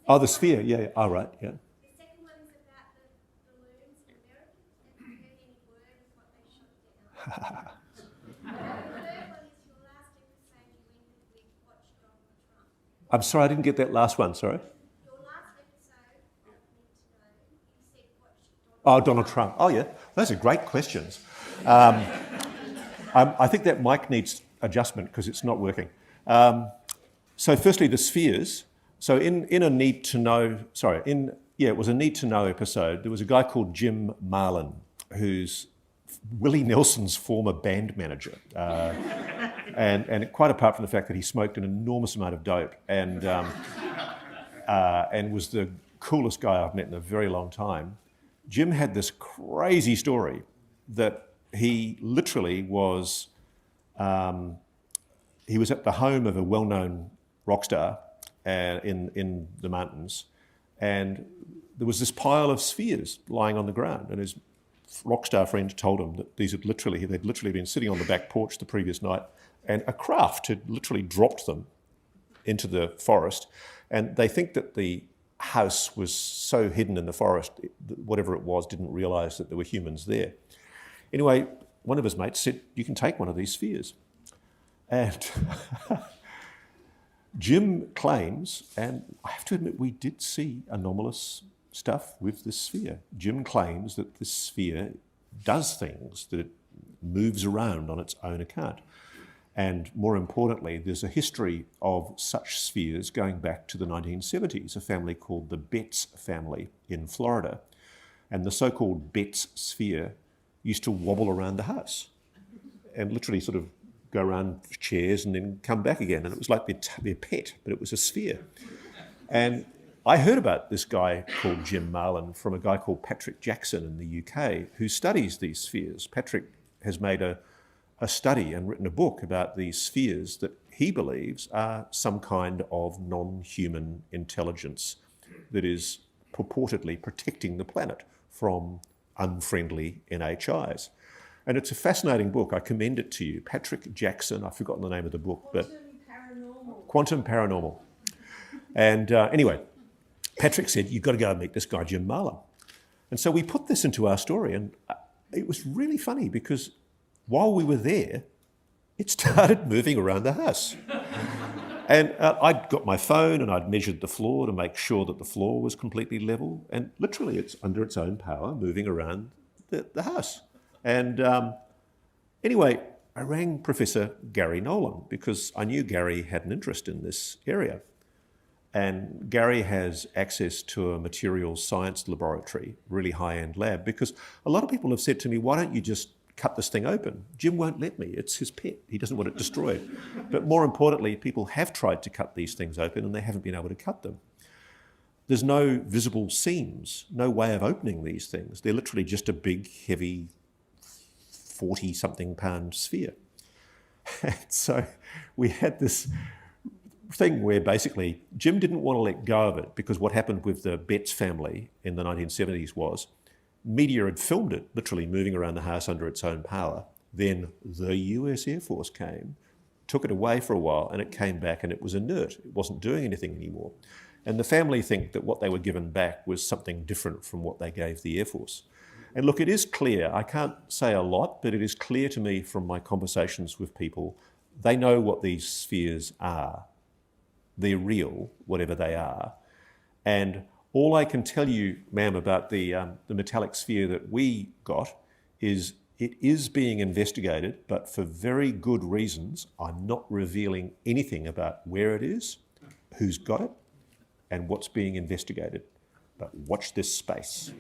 Oh, the sphere, yeah. Oh, right, yeah. The second one is about the balloons in America. Have you heard any word of what they shot down? The third one is your last episode you ended with Watch Donald Trump. I'm sorry, I didn't get that last one, sorry. Your last episode of Need to Know, you said watch Oh, Donald Trump. Oh, yeah. Those are great questions. I think that mic needs adjustment because it's not working. So firstly, the spheres. So in a Need to Know, it was a Need to Know episode. There was a guy called Jim Marlin, who's Willie Nelson's former band manager. And quite apart from the fact that he smoked an enormous amount of dope and was the coolest guy I've met in a very long time, Jim had this crazy story that he literally was, he was at the home of a well-known rock star in the mountains, and there was this pile of spheres lying on the ground, and his rock star friend told him that they'd literally been sitting on the back porch the previous night, and a craft had literally dropped them into the forest, and they think that the house was so hidden in the forest, whatever it was, didn't realise that there were humans there. Anyway, one of his mates said, "You can take one of these spheres." And Jim claims, and I have to admit we did see anomalous stuff with this sphere. Jim claims that this sphere does things, that it moves around on its own account. And more importantly, there's a history of such spheres going back to the 1970s, a family called the Betts family in Florida. And the so-called Betts sphere used to wobble around the house and literally sort of go around chairs and then come back again. And it was like their pet, but it was a sphere. And I heard about this guy called Jim Marlin from a guy called PatrickQJackson in the UK who studies these spheres. Patrick has made a study and written a book about these spheres that he believes are some kind of non-human intelligence that is purportedly protecting the planet from unfriendly NHIs. And it's a fascinating book. I commend it to you. PatrickQJackson, I've forgotten the name of the book, but Quantum Paranormal. And anyway, Patrick said, "You've got to go and meet this guy, Jim Marlin." And so we put this into our story, and it was really funny because while we were there, it started moving around the house. And I'd got my phone and I'd measured the floor to make sure that the floor was completely level. And literally it's under its own power moving around the house. And anyway, I rang Professor Gary Nolan because I knew Gary had an interest in this area. And Gary has access to a materials science laboratory, really high-end lab, because a lot of people have said to me, "Why don't you just cut this thing open?" Jim won't let me. It's his pet. He doesn't want it destroyed. But more importantly, people have tried to cut these things open and they haven't been able to cut them. There's no visible seams, no way of opening these things. They're literally just a big, heavy 40-something pound sphere. And so we had this thing where basically Jim didn't want to let go of it because what happened with the Betts family in the 1970s was media had filmed it literally moving around the house under its own power. Then the US Air Force came, took it away for a while, and it came back and it was inert. It wasn't doing anything anymore. And the family think that what they were given back was something different from what they gave the Air Force. And look, it is clear, I can't say a lot, but it is clear to me from my conversations with people, they know what these spheres are. They're real, whatever they are. And all I can tell you, ma'am, about the metallic sphere that we got is it is being investigated, but for very good reasons. I'm not revealing anything about where it is, who's got it, and what's being investigated. But watch this space.